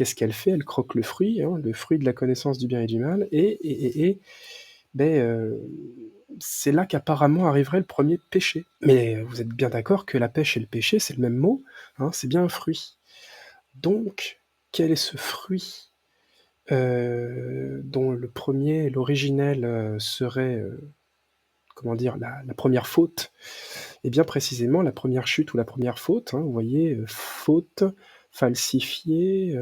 qu'est-ce qu'elle fait? Elle croque le fruit de la connaissance du bien et du mal beh, c'est là qu'apparemment arriverait le premier péché. Mais vous êtes bien d'accord que la pêche et le péché, c'est le même mot, hein, c'est bien un fruit. Donc, quel est ce fruit, dont le premier, l'originel, serait, comment dire? La 1re faute? Et bien précisément la première chute ou la première faute, hein, vous voyez, faute, falsifié,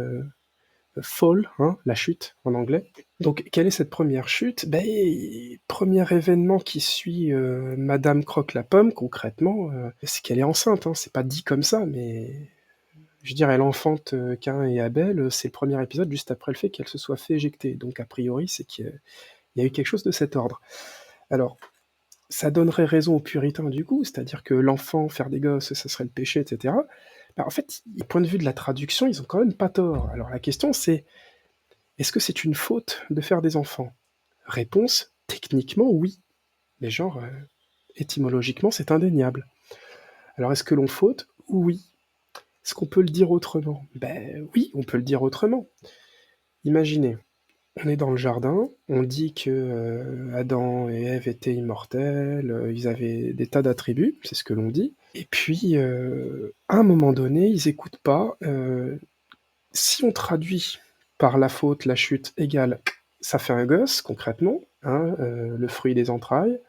fall, hein, la chute en anglais. Donc quelle est cette première chute? Beh, 1er événement qui suit, madame croque la pomme concrètement, c'est qu'elle est enceinte, hein. C'est pas dit comme ça, mais je veux dire, elle enfante, Caïn et Abel, c'est le premier épisode juste après le fait qu'elle se soit fait éjecter. Donc a priori, c'est qu'il y a eu quelque chose de cet ordre. Alors, ça donnerait raison aux puritains du coup, c'est-à-dire que l'enfant, faire des gosses, ça serait le péché, et cetera. Bah, en fait, du point de vue de la traduction, ils ont quand même pas tort. Alors la question c'est: est-ce que c'est une faute de faire des enfants? Réponse: techniquement oui, mais genre, étymologiquement, c'est indéniable. Alors est-ce que l'on faute? Oui. Est-ce qu'on peut le dire autrement? Ben oui, on peut le dire autrement. Imaginez, on est dans le jardin, on dit que, Adam et Ève étaient immortels, ils avaient des tas d'attributs, c'est ce que l'on dit, et puis, à un moment donné, ils écoutent pas, si on traduit par la faute, la chute égale ça fait un gosse concrètement, hein, le fruit des entrailles.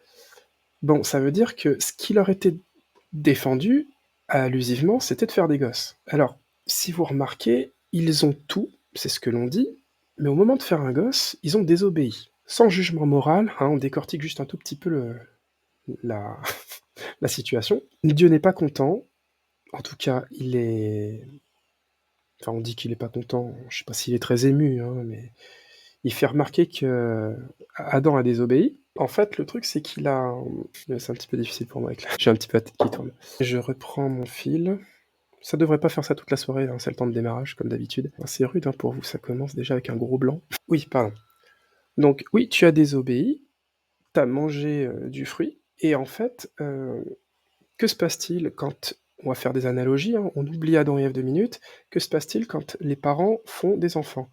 Bon, ça veut dire que ce qui leur était défendu, allusivement, c'était de faire des gosses. Alors, si vous remarquez, ils ont tout, c'est ce que l'on dit, mais au moment de faire un gosse, ils ont désobéi. Sans jugement moral, hein, on décortique juste un tout petit peu la, la situation. Dieu n'est pas content, en tout cas, il est... Enfin, on dit qu'il est pas content, je sais pas s'il est très ému, hein, mais il fait remarquer que Adam a désobéi. En fait, le truc, c'est qu'il a... C'est un petit peu difficile pour moi avec là. J'ai un petit peu la tête qui tourne. Je reprends mon fil. Ça devrait pas faire ça toute la soirée, hein, c'est le temps de démarrage, comme d'habitude. C'est rude hein, pour vous, ça commence déjà avec un gros blanc. Oui, pardon. Donc, oui, tu as désobéi, t'as mangé du fruit, et en fait, que se passe-t-il quand... On va faire des analogies, hein, on oublie Adam et Ève 2 minutes. Que se passe-t-il quand les parents font des enfants?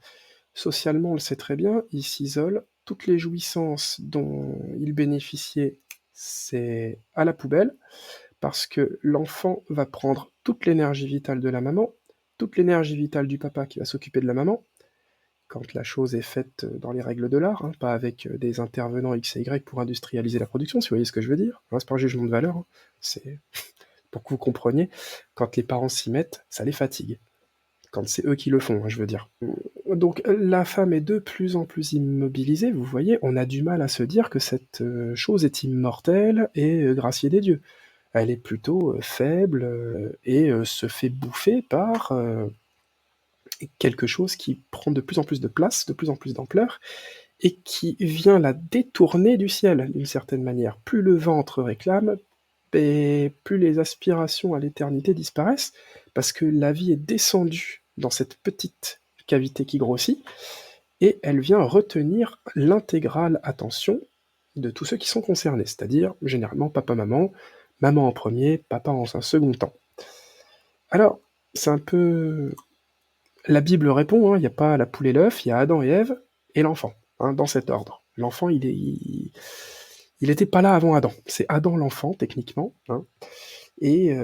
Socialement, on le sait très bien, ils s'isolent, toutes les jouissances dont ils bénéficiaient, c'est à la poubelle, parce que l'enfant va prendre toute l'énergie vitale de la maman, toute l'énergie vitale du papa qui va s'occuper de la maman, quand la chose est faite dans les règles de l'art, hein, pas avec des intervenants X et Y pour industrialiser la production, si vous voyez ce que je veux dire. Hein, c'est pas un jugement de valeur, hein, c'est pour que vous compreniez, quand les parents s'y mettent, ça les fatigue. Quand c'est eux qui le font, hein, je veux dire. Donc la femme est de plus en plus immobilisée, vous voyez, on a du mal à se dire que cette chose est immortelle et graciée des dieux. Elle est plutôt faible et se fait bouffer par quelque chose qui prend de plus en plus de place, de plus en plus d'ampleur, et qui vient la détourner du ciel, d'une certaine manière. Plus le ventre réclame, et plus les aspirations à l'éternité disparaissent, parce que la vie est descendue dans cette petite cavité qui grossit, et elle vient retenir l'intégrale attention de tous ceux qui sont concernés, c'est-à-dire généralement papa-maman, maman en premier, papa en un second temps. Alors, c'est un peu... La Bible répond, hein, il n'y a pas la poule et l'œuf, il y a Adam et Ève et l'enfant, hein, dans cet ordre. L'enfant, il était pas là avant Adam. C'est Adam l'enfant, techniquement, hein, et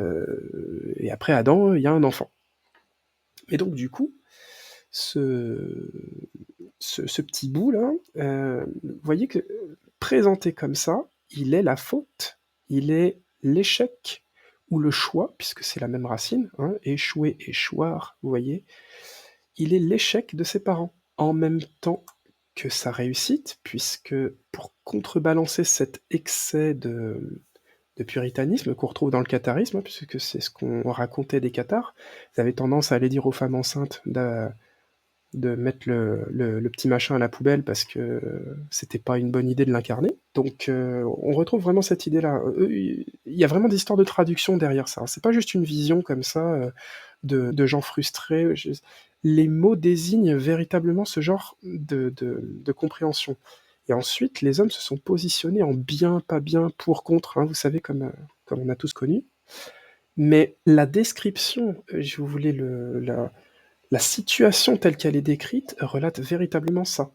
après Adam, il y a un enfant. Et donc, du coup, ce petit bout-là, vous voyez que présenté comme ça, il est la faute, il est l'échec ou le choix, puisque c'est la même racine, hein, échouer, échoir, vous voyez, il est l'échec de ses parents, en même temps que sa réussite, puisque pour contrebalancer cet excès de puritanisme qu'on retrouve dans le catharisme, hein, puisque c'est ce qu'on racontait des cathars, ils avaient tendance à aller dire aux femmes enceintes de mettre le petit machin à la poubelle parce que c'était pas une bonne idée de l'incarner. Donc on retrouve vraiment cette idée-là. Il y a vraiment des histoires de traduction derrière ça. C'est pas juste une vision comme ça de gens frustrés. Les mots désignent véritablement ce genre de compréhension. Et ensuite, les hommes se sont positionnés en bien, pas bien, pour, contre, hein, vous savez, comme on a tous connu. Mais la description, je voulais La situation telle qu'elle est décrite relate véritablement ça.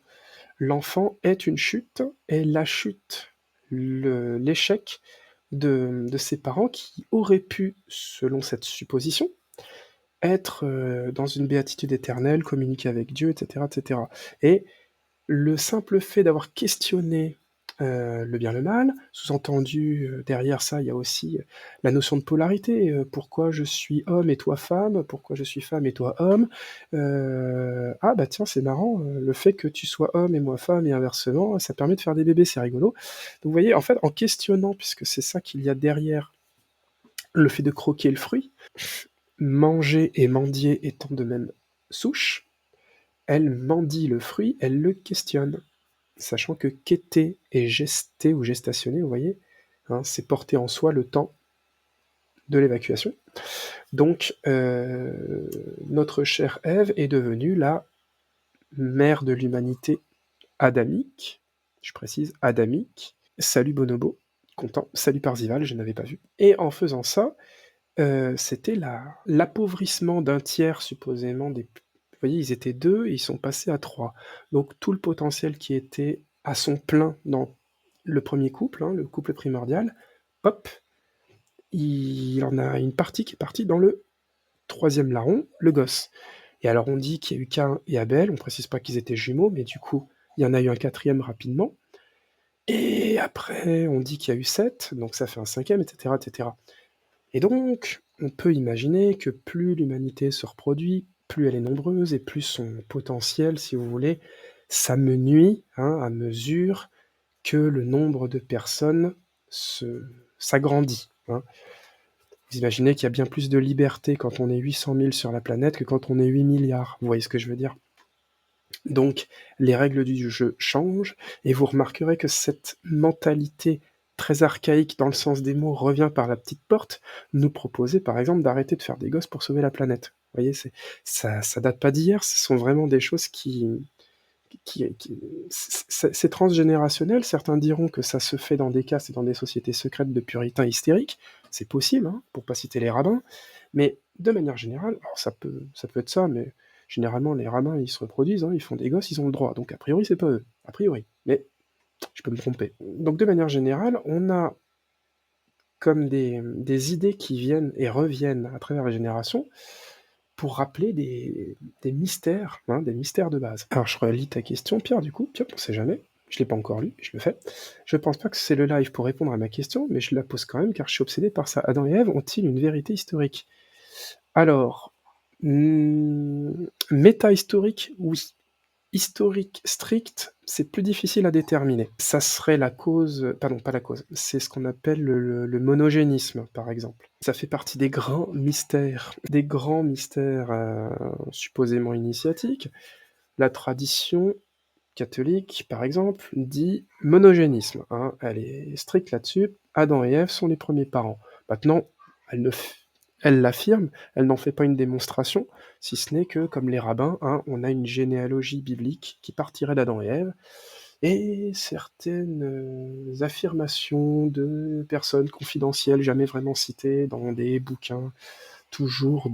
L'enfant est une chute et la chute, l'échec de ses parents qui auraient pu, selon cette supposition, être dans une béatitude éternelle, communiquer avec Dieu, etc., etc. Et le simple fait d'avoir questionné le bien, le mal, sous-entendu derrière ça, il y a aussi la notion de polarité. Pourquoi je suis homme et toi femme? Pourquoi je suis femme et toi homme? Ah bah tiens, c'est marrant, le fait que tu sois homme et moi femme et inversement, ça permet de faire des bébés, c'est rigolo. Donc vous voyez, en fait, en questionnant, puisque c'est ça qu'il y a derrière le fait de croquer le fruit, manger et mendier étant de même souche, elle mendie le fruit, elle le questionne. Sachant que quêter et gester ou gestationner, vous voyez, hein, c'est porter en soi le temps de l'évacuation. Donc, notre chère Ève est devenue la mère de l'humanité adamique, je précise adamique. Salut Bonobo, content. Salut Parzival, je n'avais pas vu. Et en faisant ça, c'était l'appauvrissement d'un tiers supposément des... Vous voyez, ils étaient 2, ils sont passés à 3. Donc tout le potentiel qui était à son plein dans le premier couple, hein, le couple primordial, hop, il en a une partie qui est partie dans le troisième larron, le gosse. Et alors on dit qu'il y a eu Cain et Abel, on précise pas qu'ils étaient jumeaux, mais du coup, il y en a eu un quatrième rapidement. Et après, on dit qu'il y a eu 7, donc ça fait un cinquième, etc., etc. Et donc, on peut imaginer que plus l'humanité se reproduit, plus elle est nombreuse et plus son potentiel, si vous voulez, s'amenuit hein, à mesure que le nombre de personnes s'agrandit. Hein. Vous imaginez qu'il y a bien plus de liberté quand on est 800 000 sur la planète que quand on est 8 milliards. Vous voyez ce que je veux dire? Donc, les règles du jeu changent, et vous remarquerez que cette mentalité très archaïque dans le sens des mots revient par la petite porte, nous proposer par exemple d'arrêter de faire des gosses pour sauver la planète. Vous voyez, ça date pas d'hier, ce sont vraiment des choses c'est transgénérationnel. Certains diront que ça se fait dans des castes et dans des sociétés secrètes de puritains hystériques. C'est possible, hein, pour pas citer les rabbins. Mais de manière générale, alors ça peut être ça, mais généralement les rabbins ils se reproduisent, hein, ils font des gosses, ils ont le droit. Donc a priori c'est pas eux, a priori. Mais je peux me tromper. Donc de manière générale, on a comme des idées qui viennent et reviennent à travers les générations pour rappeler des mystères, hein, des mystères de base. Alors je relis ta question, Pierre, du coup. Pierre, on sait jamais. Je l'ai pas encore lu, je le fais. Je pense pas que c'est le live pour répondre à ma question, mais je la pose quand même car je suis obsédé par ça. Adam et Ève ont-ils une vérité historique? Alors, méta-historique, oui. Historique strict, c'est plus difficile à déterminer. Ça serait la cause, pardon, pas la cause, c'est ce qu'on appelle le monogénisme, par exemple. Ça fait partie des grands mystères supposément initiatiques. La tradition catholique, par exemple, dit monogénisme. Hein, elle est stricte là-dessus. Adam et Ève sont les premiers parents. Maintenant, elle ne elle l'affirme, elle n'en fait pas une démonstration, si ce n'est que, comme les rabbins, hein, on a une généalogie biblique qui partirait d'Adam et Ève, et certaines affirmations de personnes confidentielles, jamais vraiment citées, dans des bouquins, toujours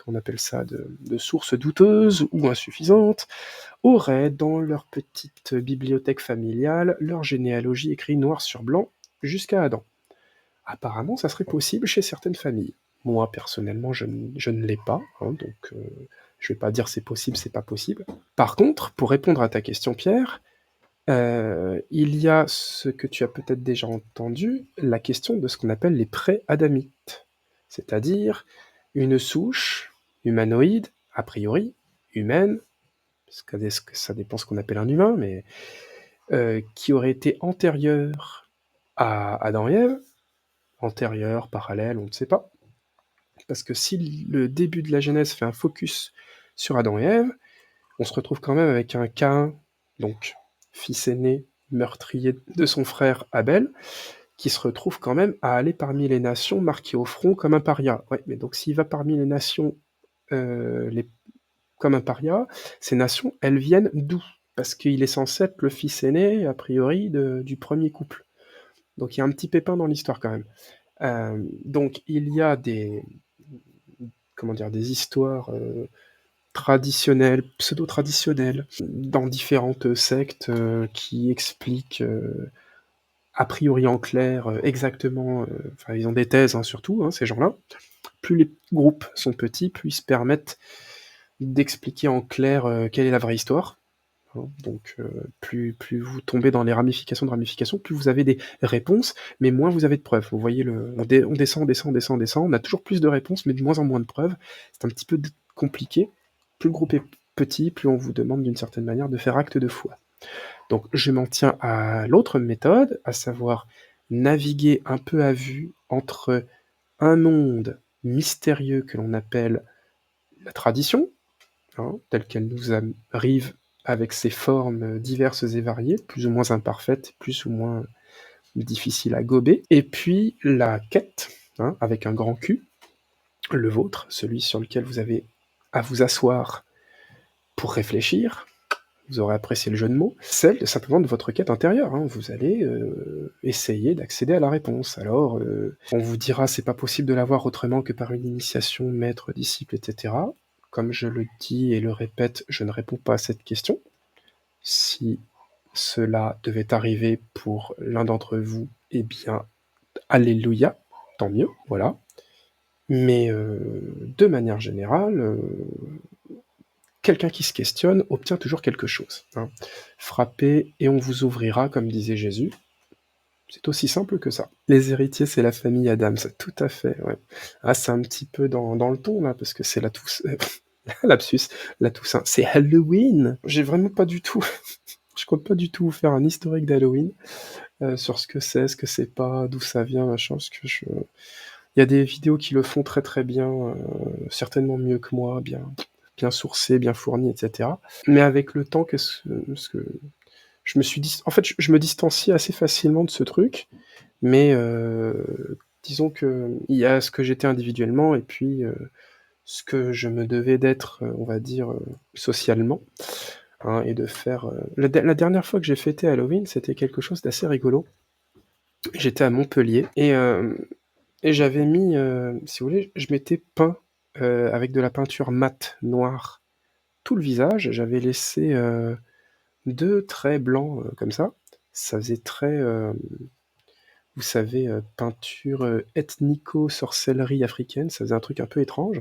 qu'on appelle ça, de sources douteuses ou insuffisantes, auraient dans leur petite bibliothèque familiale leur généalogie écrite noir sur blanc jusqu'à Adam. Apparemment, ça serait possible chez certaines familles. Moi, personnellement, je ne l'ai pas, hein, donc je vais pas dire c'est possible, c'est pas possible. Par contre, pour répondre à ta question, Pierre, il y a ce que tu as peut-être déjà entendu, la question de ce qu'on appelle les pré-adamites, c'est-à-dire une souche humanoïde, a priori, humaine, parce que ça dépend ce qu'on appelle un humain, mais qui aurait été antérieure à Adam et Ève, antérieure, parallèle, on ne sait pas. Parce que si le début de la Genèse fait un focus sur Adam et Ève, on se retrouve quand même avec un Caïn, donc fils aîné, meurtrier de son frère Abel, qui se retrouve quand même à aller parmi les nations marqué au front comme un paria. Ouais, mais donc s'il va parmi les nations comme un paria, ces nations, elles viennent d'où? Parce qu'il est censé être le fils aîné, a priori, du premier couple. Donc il y a un petit pépin dans l'histoire quand même. Donc il y a des histoires traditionnels, pseudo-traditionnels, dans différentes sectes, qui expliquent, a priori en clair, exactement, enfin ils ont des thèses, hein, surtout, hein, ces gens-là. Plus les groupes sont petits, plus ils se permettent d'expliquer en clair, quelle est la vraie histoire, hein. Donc plus vous tombez dans les ramifications de ramifications, plus vous avez des réponses, mais moins vous avez de preuves. Vous voyez on descend, on descend, on descend, on descend, on a toujours plus de réponses, mais de moins en moins de preuves. C'est un petit peu compliqué. Plus le groupe est petit, plus on vous demande d'une certaine manière de faire acte de foi. Donc je m'en tiens à l'autre méthode, à savoir naviguer un peu à vue entre un monde mystérieux que l'on appelle la tradition, hein, telle qu'elle nous arrive avec ses formes diverses et variées, plus ou moins imparfaites, plus ou moins difficiles à gober, et puis la quête, hein, avec un grand Q, le vôtre, celui sur lequel vous avez à vous asseoir pour réfléchir, vous aurez apprécié le jeu de mots, celle simplement de votre quête intérieure, hein. Vous allez essayer d'accéder à la réponse. Alors, on vous dira c'est pas possible de l'avoir autrement que par une initiation, maître, disciple, etc. Comme je le dis et le répète, je ne réponds pas à cette question. Si cela devait arriver pour l'un d'entre vous, eh bien, alléluia, tant mieux, voilà. Mais de manière générale, quelqu'un qui se questionne obtient toujours quelque chose, hein. Frappez et on vous ouvrira, comme disait Jésus. C'est aussi simple que ça. Les héritiers, c'est la famille Adams, tout à fait, ouais. Ah, c'est un petit peu dans le ton, là, parce que c'est la Toussaint... lapsus, la Toussaint. C'est Halloween! J'ai vraiment pas du tout... Je compte pas du tout vous faire un historique d'Halloween, sur ce que c'est pas, d'où ça vient, machin, parce que je... Il y a des vidéos qui le font très très bien, certainement mieux que moi, bien sourcées, bien fournies, etc. Mais avec le temps, ce que je me suis dit, en fait, je me distancie assez facilement de ce truc, mais disons que il y a ce que j'étais individuellement et puis ce que je me devais d'être, on va dire, socialement, hein, et de faire. La dernière fois que j'ai fêté Halloween, c'était quelque chose d'assez rigolo. J'étais à Montpellier et j'avais mis, si vous voulez, je m'étais peint avec de la peinture mate noire tout le visage. J'avais laissé 2 traits blancs comme ça. Ça faisait très, vous savez, peinture ethnico-sorcellerie africaine. Ça faisait un truc un peu étrange.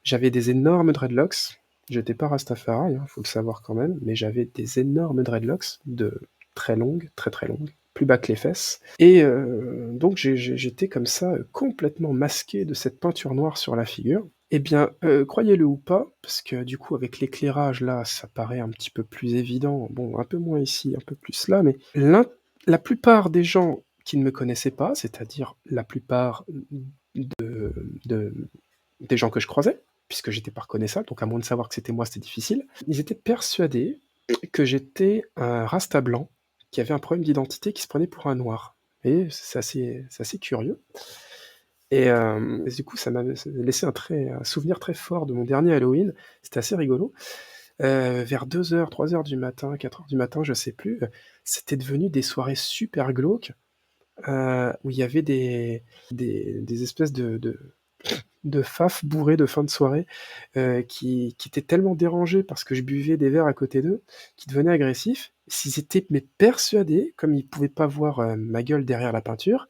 J'avais des énormes dreadlocks. J'étais pas Rastafari, hein, faut le savoir quand même, mais j'avais des énormes dreadlocks de très longues, très très longues, plus bas que les fesses. Et donc j'étais comme ça, complètement masqué de cette peinture noire sur la figure. Eh bien, croyez-le ou pas, parce que du coup avec l'éclairage là, ça paraît un petit peu plus évident, bon un peu moins ici, un peu plus là, mais la plupart des gens qui ne me connaissaient pas, c'est-à-dire la plupart de des gens que je croisais, puisque j'étais pas reconnaissable, donc à moins de savoir que c'était moi, c'était difficile. Ils étaient persuadés que j'étais un rasta blanc qui avait un problème d'identité, qui se prenait pour un noir. Et c'est assez curieux. Et du coup, ça m'a laissé un souvenir très fort de mon dernier Halloween. C'était assez rigolo. Vers 2h, 3h du matin, 4h du matin, je sais plus, c'était devenu des soirées super glauques, où il y avait des espèces de faf bourrés de fin de soirée, qui étaient tellement dérangés parce que je buvais des verres à côté d'eux, qu'ils devenaient agressifs. S'ils étaient mais persuadés, comme ils pouvaient pas voir, ma gueule derrière la peinture,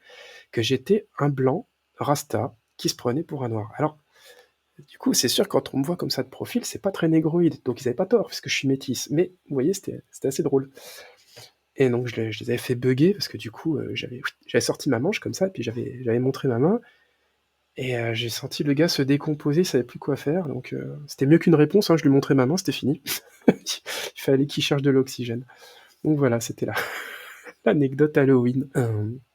que j'étais un blanc rasta qui se prenait pour un noir. Alors, du coup, c'est sûr quand on me voit comme ça de profil, c'est pas très négroïde, donc ils avaient pas tort puisque je suis métisse. Mais vous voyez, c'était assez drôle. Et donc je les avais fait bugger parce que du coup, j'avais sorti ma manche comme ça et puis j'avais montré ma main. Et j'ai senti le gars se décomposer, il savait plus quoi faire, donc c'était mieux qu'une réponse, hein, je lui montrais ma main, c'était fini. Il fallait qu'il cherche de l'oxygène. Donc voilà, c'était là l'anecdote Halloween.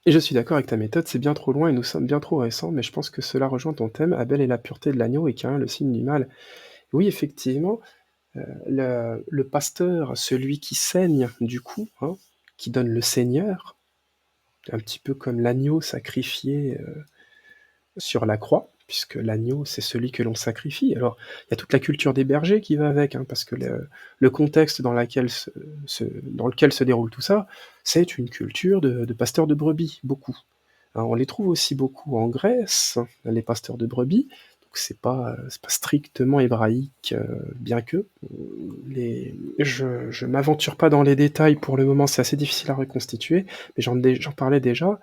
Et je suis d'accord avec ta méthode, c'est bien trop loin et nous sommes bien trop récents, mais je pense que cela rejoint ton thème, Abel et la pureté de l'agneau et Caïn le signe du mal. Oui, effectivement, le pasteur, celui qui saigne du coup, hein, qui donne le Seigneur, un petit peu comme l'agneau sacrifié sur la croix, puisque l'agneau, c'est celui que l'on sacrifie. Alors, il y a toute la culture des bergers qui va avec, hein, parce que le contexte dans lequel se déroule tout ça, c'est une culture de pasteurs de brebis, beaucoup. Alors, on les trouve aussi beaucoup en Grèce, les pasteurs de brebis. C'est pas strictement hébraïque, bien que, je m'aventure pas dans les détails pour le moment, c'est assez difficile à reconstituer, mais j'en parlais déjà.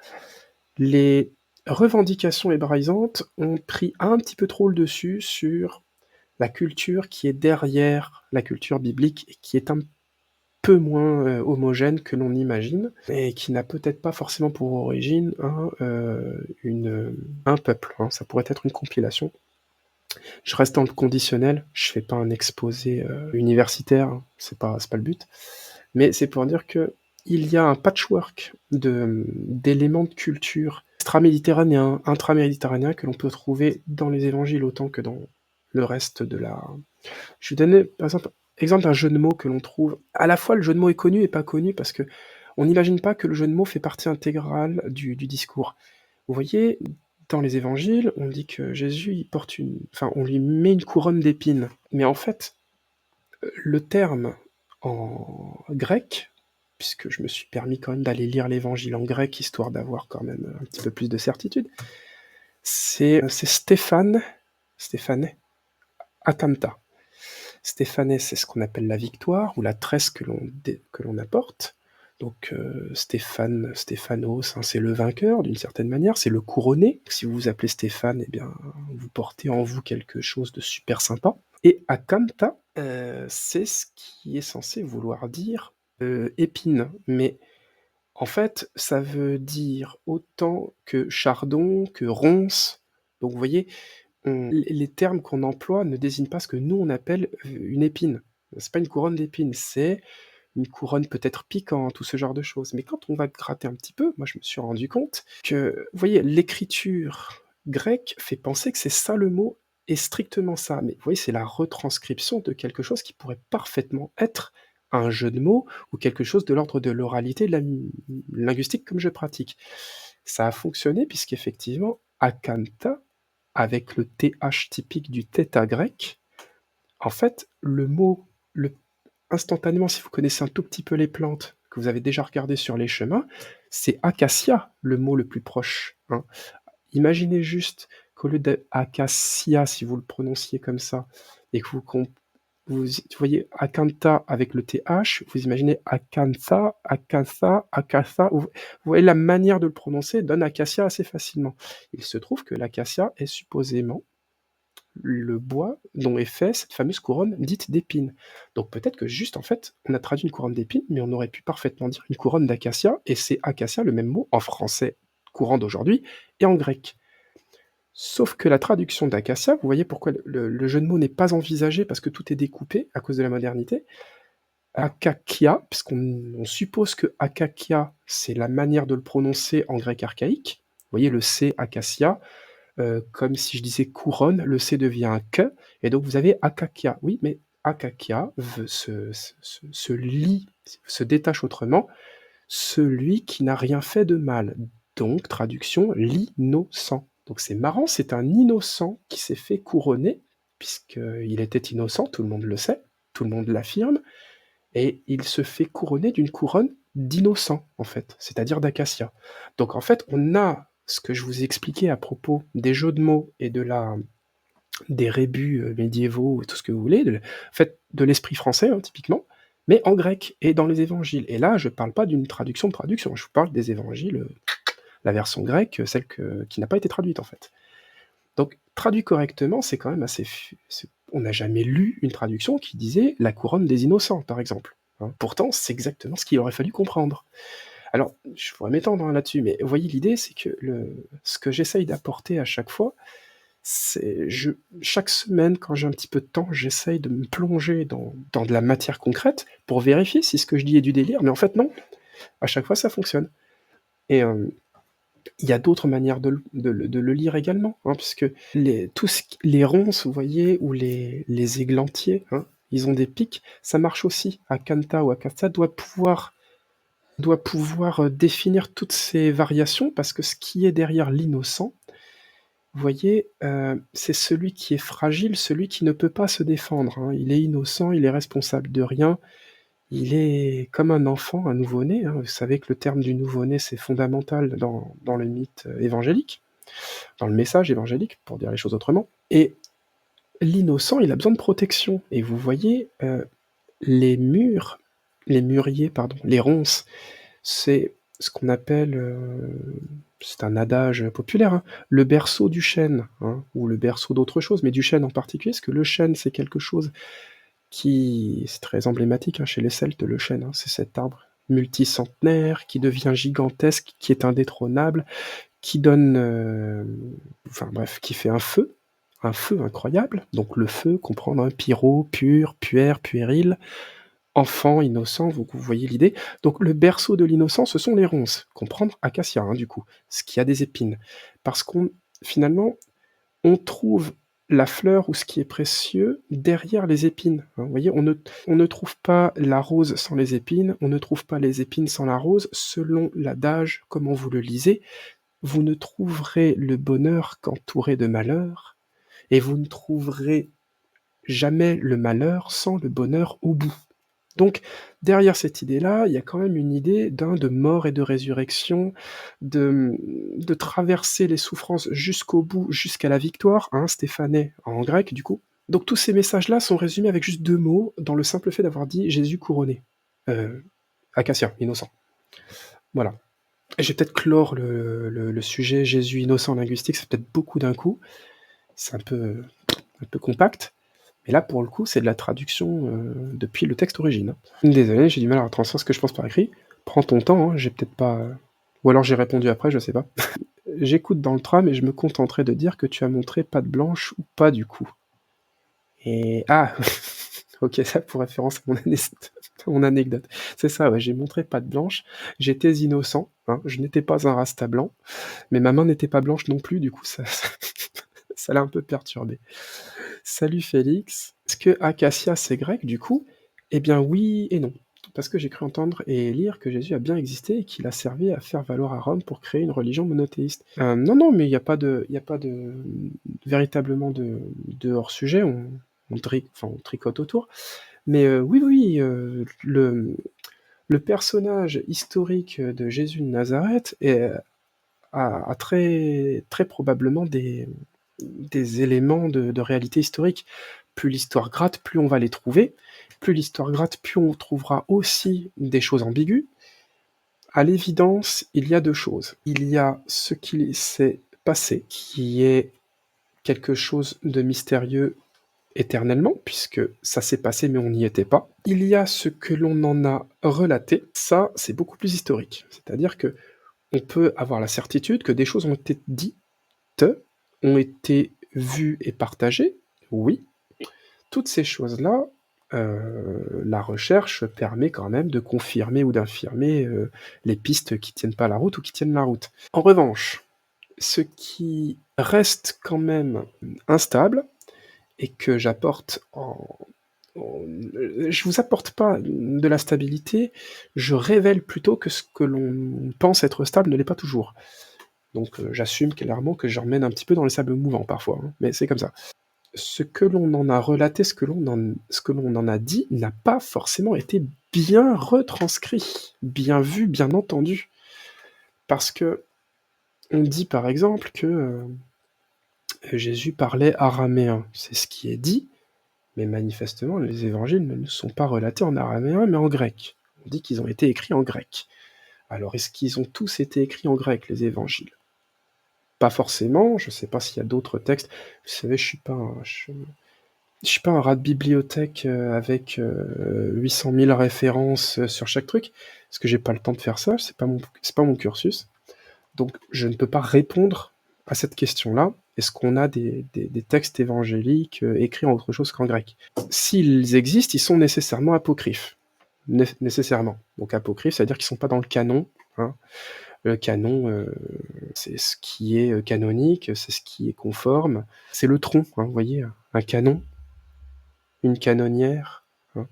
Les revendications hébraïsantes ont pris un petit peu trop le dessus sur la culture qui est derrière la culture biblique et qui est un peu moins, homogène que l'on imagine et qui n'a peut-être pas forcément pour origine un peuple, hein. Ça pourrait être une compilation. Je reste dans le conditionnel, je fais pas un exposé, universitaire, hein, c'est pas le but. Mais c'est pour dire qu'il y a un patchwork d'éléments de culture extraméditerranéens, intraméditerranéens que l'on peut trouver dans les évangiles autant que dans le reste de la... Je vais donner, par exemple d'un jeu de mots que l'on trouve. À la fois, le jeu de mots est connu et pas connu parce que on n'imagine pas que le jeu de mots fait partie intégrale du discours. Vous voyez, dans les évangiles, on dit que Jésus, on lui met une couronne d'épines. Mais en fait, le terme en grec, puisque je me suis permis quand même d'aller lire l'évangile en grec, histoire d'avoir quand même un petit peu plus de certitude, c'est Stéphane, Akanta. Stéphanès, c'est ce qu'on appelle la victoire, ou la tresse que l'on apporte. Donc Stéphanos, hein, c'est le vainqueur d'une certaine manière, c'est le couronné. Si vous vous appelez Stéphane, eh bien, vous portez en vous quelque chose de super sympa. Et Akanta, c'est ce qui est censé vouloir dire épine. Mais en fait, ça veut dire autant que chardon, que ronce. Donc vous voyez, les termes qu'on emploie ne désignent pas ce que nous on appelle une épine. C'est pas une couronne d'épines, c'est une couronne peut-être piquante ou ce genre de choses. Mais quand on va gratter un petit peu, moi je me suis rendu compte que, vous voyez, l'écriture grecque fait penser que c'est ça le mot, et strictement ça. Mais vous voyez, c'est la retranscription de quelque chose qui pourrait parfaitement être un jeu de mots ou quelque chose de l'ordre de l'oralité, de la linguistique comme je pratique. Ça a fonctionné puisqu'effectivement, akanta, avec le TH typique du θ grec, en fait, le mot, instantanément, si vous connaissez un tout petit peu les plantes, que vous avez déjà regardé sur les chemins, c'est acacia, le mot le plus proche, hein. Imaginez juste qu'au lieu de acacia, si vous le prononciez comme ça, et que vous voyez acantha avec le TH, vous imaginez acantha, acantha, acantha. Vous voyez la manière de le prononcer donne acacia assez facilement. Il se trouve que l'acacia est supposément le bois dont est fait cette fameuse couronne dite d'épines. Donc peut-être que juste en fait, on a traduit une couronne d'épines, mais on aurait pu parfaitement dire une couronne d'acacia, et c'est acacia le même mot en français courant d'aujourd'hui et en grec. Sauf que la traduction d'acacia, vous voyez pourquoi le jeu de mots n'est pas envisagé parce que tout est découpé à cause de la modernité. Akakia, puisqu'on suppose que akakia, c'est la manière de le prononcer en grec archaïque. Vous voyez le C, acacia, comme si je disais couronne, le C devient un K, et donc vous avez akakia. Oui, mais akakia se lit, se détache autrement, celui qui n'a rien fait de mal. Donc, traduction, l'innocent. Donc c'est marrant, c'est un innocent qui s'est fait couronner, puisqu'il était innocent, tout le monde le sait, tout le monde l'affirme, et il se fait couronner d'une couronne d'innocent, en fait, c'est-à-dire d'acacia. Donc en fait, on a ce que je vous ai expliqué à propos des jeux de mots et des rébus médiévaux et tout ce que vous voulez, de l'esprit français, hein, typiquement, mais en grec et dans les évangiles. Et là, je ne parle pas d'une traduction de traduction, je vous parle des évangiles, la version grecque, celle qui n'a pas été traduite en fait. Donc, traduit correctement, c'est quand même assez... On n'a jamais lu une traduction qui disait « la couronne des innocents », par exemple, hein. Pourtant, c'est exactement ce qu'il aurait fallu comprendre. Alors, je pourrais m'étendre là-dessus, mais vous voyez, l'idée, c'est que ce que j'essaye d'apporter à chaque fois, chaque semaine, quand j'ai un petit peu de temps, j'essaye de me plonger dans de la matière concrète pour vérifier si ce que je dis est du délire, mais en fait, non. À chaque fois, ça fonctionne. Et il y a d'autres manières de le lire également, hein, puisque les ronces, vous voyez, ou les églantiers, hein, ils ont des pics, ça marche aussi. Akanta ou akata doit pouvoir définir toutes ces variations, parce que ce qui est derrière l'innocent, vous voyez, c'est celui qui est fragile, celui qui ne peut pas se défendre, hein. Il est innocent, il est responsable de rien, il est comme un enfant, un nouveau-né, hein. Vous savez que le terme du nouveau-né, c'est fondamental dans le mythe évangélique. dans le message évangélique, pour dire les choses autrement. Et l'innocent, il a besoin de protection. Et vous voyez, les mûriers, pardon, les ronces, c'est ce qu'on appelle, c'est un adage populaire, hein, le berceau du chêne, hein, ou le berceau d'autre chose, mais du chêne en particulier, parce que le chêne, c'est quelque chose qui c'est très emblématique, hein, chez les Celtes, le chêne, hein, c'est cet arbre multicentenaire qui devient gigantesque, qui est indétrônable, qui donne, enfin bref, qui fait un feu incroyable. Donc le feu, comprendre, hein, pyro, pur, puère, puéril, enfant, innocent, vous voyez l'idée. Donc le berceau de l'innocent, ce sont les ronces, comprendre acacia, hein, du coup, ce qui a des épines. Parce qu'on finalement, on trouve la fleur ou ce qui est précieux derrière les épines, hein. Vous voyez, on ne trouve pas la rose sans les épines, on ne trouve pas les épines sans la rose, selon l'adage, comment vous le lisez, vous ne trouverez le bonheur qu'entouré de malheur, et vous ne trouverez jamais le malheur sans le bonheur au bout. Donc, derrière cette idée-là, il y a quand même une idée de mort et de résurrection, de traverser les souffrances jusqu'au bout, jusqu'à la victoire, hein, stéphanée en grec du coup. Donc tous ces messages-là sont résumés avec juste 2 mots, dans le simple fait d'avoir dit Jésus couronné. Acacia, innocent. Voilà. Et je vais peut-être clore le sujet Jésus innocent linguistique, c'est peut-être beaucoup d'un coup, c'est un peu compact, mais là pour le coup c'est de la traduction depuis le texte origine. Désolé, j'ai du mal à retranscrire ce que je pense par écrit. Prends ton temps, hein, j'ai peut-être pas... Ou alors j'ai répondu après, je sais pas. J'écoute dans le tram et je me contenterai de dire que tu as montré patte blanche ou pas du coup. Et... Ah ok, ça pour référence à mon anecdote. C'est ça, ouais, j'ai montré patte blanche, j'étais innocent, hein, je n'étais pas un rasta blanc, mais ma main n'était pas blanche non plus, du coup ça ça l'a un peu perturbé. Salut Félix, est-ce que acacia c'est grec du coup? Eh bien oui et non. Parce que j'ai cru entendre et lire que Jésus a bien existé et qu'il a servi à faire valoir à Rome pour créer une religion monothéiste. Non, non, mais il n'y a pas de, véritablement de hors-sujet, on tricote autour. Mais oui, oui, le personnage historique de Jésus de Nazareth a très, très probablement des éléments de réalité historique. Plus l'histoire gratte, plus on va les trouver. Plus l'histoire gratte, plus on trouvera aussi des choses ambiguës. À l'évidence, il y a 2 choses. Il y a ce qui s'est passé, qui est quelque chose de mystérieux éternellement, puisque ça s'est passé mais on n'y était pas. Il y a ce que l'on en a relaté, ça c'est beaucoup plus historique. C'est-à-dire que on peut avoir la certitude que des choses ont été dites, ont été vues et partagées, oui. Toutes ces choses-là, la recherche permet quand même de confirmer ou d'infirmer les pistes qui tiennent pas la route ou qui tiennent la route. En revanche, ce qui reste quand même instable, et que j'apporte je vous apporte pas de la stabilité, je révèle plutôt que ce que l'on pense être stable ne l'est pas toujours. Donc j'assume clairement que je remène un petit peu dans les sables mouvants parfois, hein, mais c'est comme ça. Ce que l'on en a relaté, ce que l'on en a dit, n'a pas forcément été bien retranscrit, bien vu, bien entendu. Parce que on dit par exemple que Jésus parlait araméen, c'est ce qui est dit, mais manifestement les évangiles ne sont pas relatés en araméen, mais en grec. On dit qu'ils ont été écrits en grec. Alors est-ce qu'ils ont tous été écrits en grec, les évangiles? Pas forcément, je sais pas s'il y a d'autres textes. Vous savez, je suis pas un rat de bibliothèque avec 800 000 références sur chaque truc, parce que j'ai pas le temps de faire ça, c'est pas mon cursus. Donc je ne peux pas répondre à cette question-là. Est-ce qu'on a des textes évangéliques écrits en autre chose qu'en grec? S'ils existent, ils sont nécessairement apocryphes. Nécessairement. Donc apocryphes, c'est-à-dire qu'ils sont pas dans le canon, hein. Le canon, c'est ce qui est canonique, c'est ce qui est conforme. C'est le tronc, hein, vous voyez, un canon, une canonnière, hein.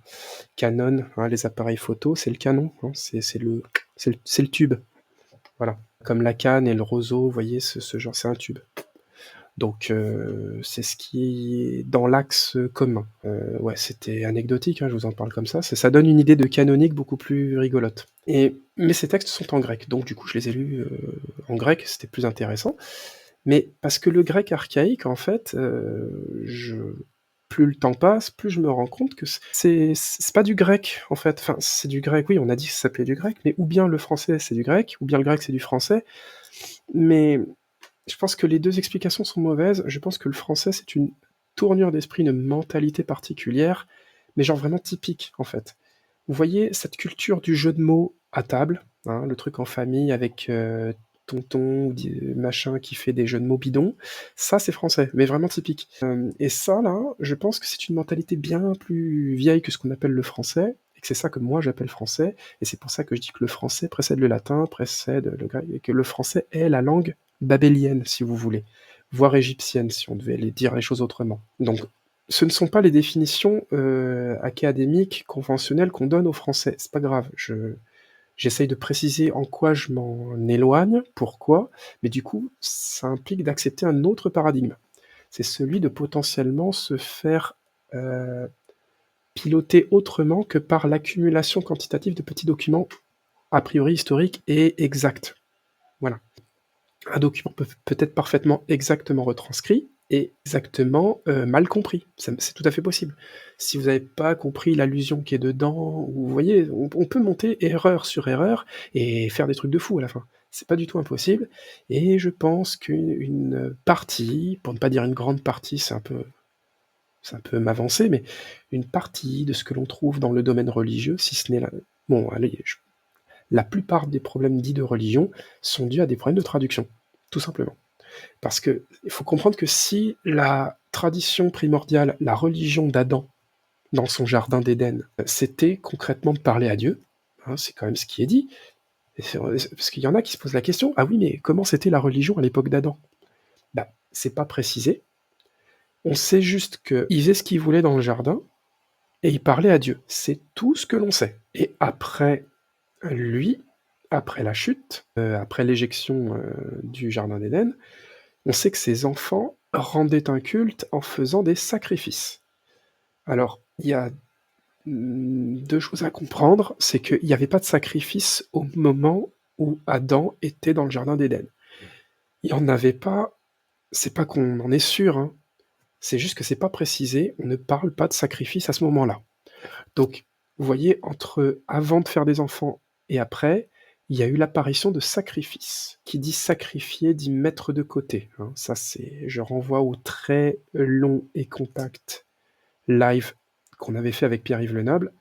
Canon, hein, les appareils photo, c'est le canon, hein, c'est le tube. Voilà. Comme la canne et le roseau, vous voyez, ce genre, c'est un tube. Donc c'est ce qui est dans l'axe commun. Ouais, c'était anecdotique, hein, je vous en parle comme ça. Ça donne une idée de canonique beaucoup plus rigolote. Mais ces textes sont en grec, donc du coup je les ai lus en grec, c'était plus intéressant. Mais parce que le grec archaïque, en fait, je plus le temps passe, plus je me rends compte que c'est pas du grec, en fait. Enfin, c'est du grec, oui, on a dit que ça s'appelait du grec, mais ou bien le français, c'est du grec, ou bien le grec, c'est du français. Mais je pense que les 2 explications sont mauvaises. Je pense que le français, c'est une tournure d'esprit, une mentalité particulière, mais genre vraiment typique, en fait. Vous voyez cette culture du jeu de mots à table, hein, le truc en famille avec, tonton ou machin qui fait des jeux de mots bidons, ça c'est français, mais vraiment typique. Et ça là, je pense que c'est une mentalité bien plus vieille que ce qu'on appelle le français et que c'est ça que moi j'appelle français et c'est pour ça que je dis que le français précède le latin, précède le grec et que le français est la langue babélienne, si vous voulez, voire égyptienne si on devait dire les choses autrement. Donc ce ne sont pas les définitions, académiques, conventionnelles qu'on donne aux Français. C'est pas grave, j'essaye de préciser en quoi je m'en éloigne, pourquoi, mais du coup, ça implique d'accepter un autre paradigme. C'est celui de potentiellement se faire, heu, piloter autrement que par l'accumulation quantitative de petits documents a priori historiques et exacts. Voilà. Un document peut être parfaitement exactement retranscrit et exactement, mal compris. C'est tout à fait possible. Si vous n'avez pas compris l'allusion qui est dedans ou vous voyez, on peut monter erreur sur erreur et faire des trucs de fou à la fin. C'est pas du tout impossible et je pense qu'une partie, pour ne pas dire une grande partie, c'est un peu m'avancer, mais une partie de ce que l'on trouve dans le domaine religieux, si ce n'est la bon allez, la plupart des problèmes dits de religion sont dus à des problèmes de traduction, tout simplement. Parce qu'il faut comprendre que si la tradition primordiale, la religion d'Adam dans son jardin d'Éden, c'était concrètement de parler à Dieu, hein, c'est quand même ce qui est dit, parce qu'il y en a qui se posent la question, ah oui, mais comment c'était la religion à l'époque d'Adam? Bah, c'est pas précisé, on sait juste qu'il faisait ce qu'il voulait dans le jardin, et il parlait à Dieu. C'est tout ce que l'on sait. Et après lui, après la chute, après l'éjection du Jardin d'Éden, on sait que ses enfants rendaient un culte en faisant des sacrifices. Alors, il y a 2 choses à comprendre, c'est qu'il n'y avait pas de sacrifice au moment où Adam était dans le Jardin d'Éden. Il n'y en avait pas, c'est pas qu'on en est sûr, hein, c'est juste que c'est pas précisé, on ne parle pas de sacrifice à ce moment-là. Donc, vous voyez, entre avant de faire des enfants et après, il y a eu l'apparition de sacrifices. Qui dit sacrifier dit mettre de côté, hein. Ça, je renvoie au très long et compact live qu'on avait fait avec Pierre-Yves Lenoble.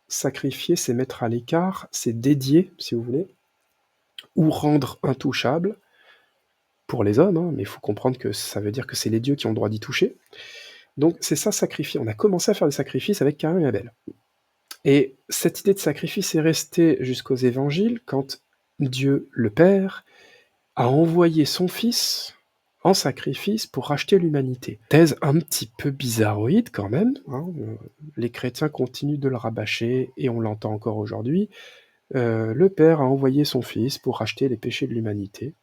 Sacrifier, c'est mettre à l'écart, c'est dédier, si vous voulez, ou rendre intouchable pour les hommes, hein, mais il faut comprendre que ça veut dire que c'est les dieux qui ont le droit d'y toucher. Donc c'est ça, sacrifier. On a commencé à faire des sacrifices avec Caïn et Abel. Et cette idée de sacrifice est restée jusqu'aux évangiles quand Dieu le Père a envoyé son Fils en sacrifice pour racheter l'humanité. Thèse un petit peu bizarroïde quand même, hein, les chrétiens continuent de le rabâcher et on l'entend encore aujourd'hui. Le Père a envoyé son Fils pour racheter les péchés de l'humanité.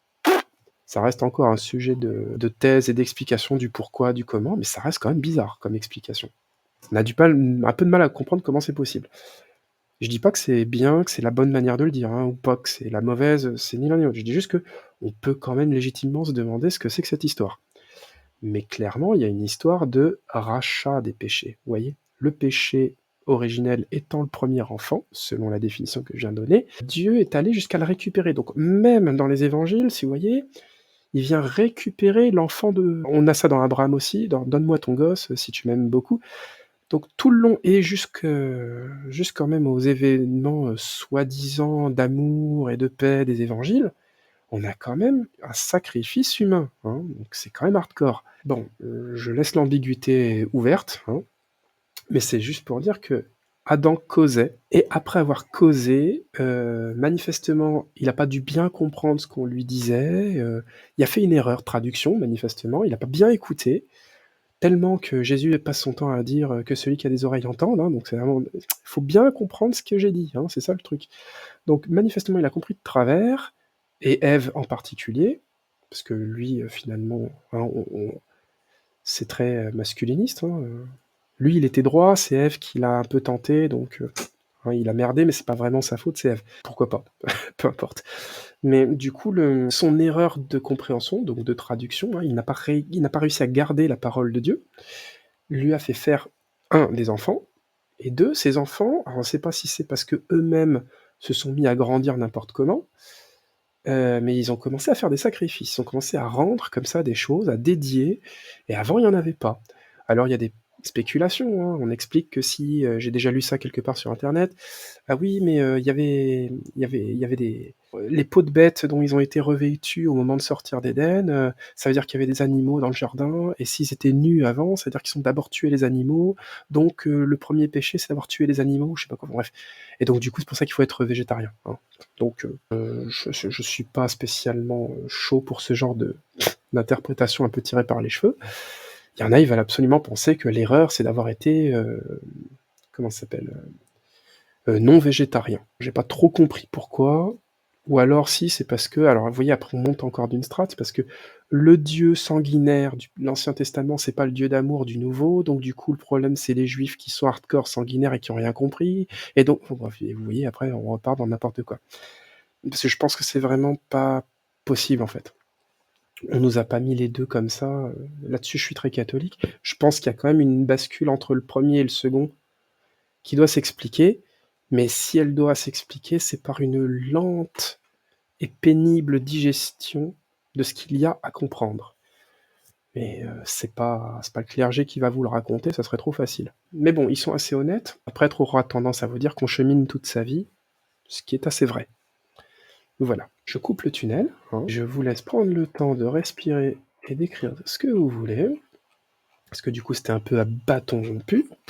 Ça reste encore un sujet de thèse et d'explication du pourquoi, du comment, mais ça reste quand même bizarre comme explication. On a un peu de mal à comprendre comment c'est possible. Je dis pas que c'est bien, que c'est la bonne manière de le dire, hein, ou pas que c'est la mauvaise, c'est ni l'un ni l'autre. Je dis juste qu'on peut quand même légitimement se demander ce que c'est que cette histoire. Mais clairement, il y a une histoire de rachat des péchés, vous voyez? Le péché originel étant le premier enfant, selon la définition que je viens de donner, Dieu est allé jusqu'à le récupérer. Donc même dans les évangiles, si vous voyez, il vient récupérer l'enfant de... On a ça dans Abraham aussi, dans «Donne-moi ton gosse si tu m'aimes beaucoup». Donc tout le long et jusqu'en même aux événements, soi-disant d'amour et de paix des évangiles, on a quand même un sacrifice humain, hein, donc c'est quand même hardcore. Bon, je laisse l'ambiguïté ouverte, hein, mais c'est juste pour dire que Adam causait et après avoir causé, manifestement, il a pas dû bien comprendre ce qu'on lui disait, il a fait une erreur de traduction manifestement, il a pas bien écouté. Tellement que Jésus passe son temps à dire, que celui qui a des oreilles entende, hein, donc c'est vraiment faut bien comprendre ce que j'ai dit, hein, c'est ça le truc. Donc manifestement, il a compris de travers et Ève en particulier, parce que lui, finalement, hein, c'est très, masculiniste, hein, lui, il était droit, c'est Ève qui l'a un peu tenté, donc hein, il a merdé, mais c'est pas vraiment sa faute, c'est Ève. Pourquoi pas? Peu importe. Mais du coup, son erreur de compréhension, donc de traduction, hein, il n'a pas réussi à garder la parole de Dieu, lui a fait faire, un, des enfants, et deux, ces enfants, alors on ne sait pas si c'est parce qu'eux-mêmes se sont mis à grandir n'importe comment, mais ils ont commencé à faire des sacrifices. Ils ont commencé à rendre comme ça des choses, à dédier, et avant il y en avait pas. Alors il y a des spéculations, hein. On explique que si, j'ai déjà lu ça quelque part sur internet. Ah oui, mais il y avait des les peaux de bêtes dont ils ont été revêtus au moment de sortir d'Éden, ça veut dire qu'il y avait des animaux dans le jardin, et s'ils étaient nus avant, ça veut dire qu'ils ont d'abord tué les animaux, donc le premier péché, c'est d'avoir tué les animaux, je sais pas quoi, bref. Et donc du coup, c'est pour ça qu'il faut être végétarien, hein. Donc je suis pas spécialement, chaud pour ce genre d'interprétation un peu tirée par les cheveux. Il y en a, ils veulent absolument penser que l'erreur, c'est d'avoir été, comment ça s'appelle? Non végétarien. J'ai pas trop compris pourquoi, ou alors si c'est parce que alors vous voyez après on monte encore d'une strate, c'est parce que le Dieu sanguinaire de l'Ancien Testament, c'est pas le Dieu d'amour du Nouveau, donc du coup le problème c'est les Juifs qui sont hardcore sanguinaires et qui ont rien compris, et donc bon bref, et vous voyez après on repart dans n'importe quoi. Parce que je pense que c'est vraiment pas possible en fait. On nous a pas mis les 2 comme ça, là-dessus je suis très catholique. Je pense qu'il y a quand même une bascule entre le premier et le second qui doit s'expliquer, mais si elle doit s'expliquer, c'est par une lente et pénible digestion de ce qu'il y a à comprendre. Mais c'est pas le clergé qui va vous le raconter, ça serait trop facile. Mais bon, ils sont assez honnêtes. Un prêtre aura tendance à vous dire qu'on chemine toute sa vie, ce qui est assez vrai. Voilà, je coupe le tunnel, hein. Je vous laisse prendre le temps de respirer et d'écrire ce que vous voulez, parce que du coup c'était un peu à bâton rompu.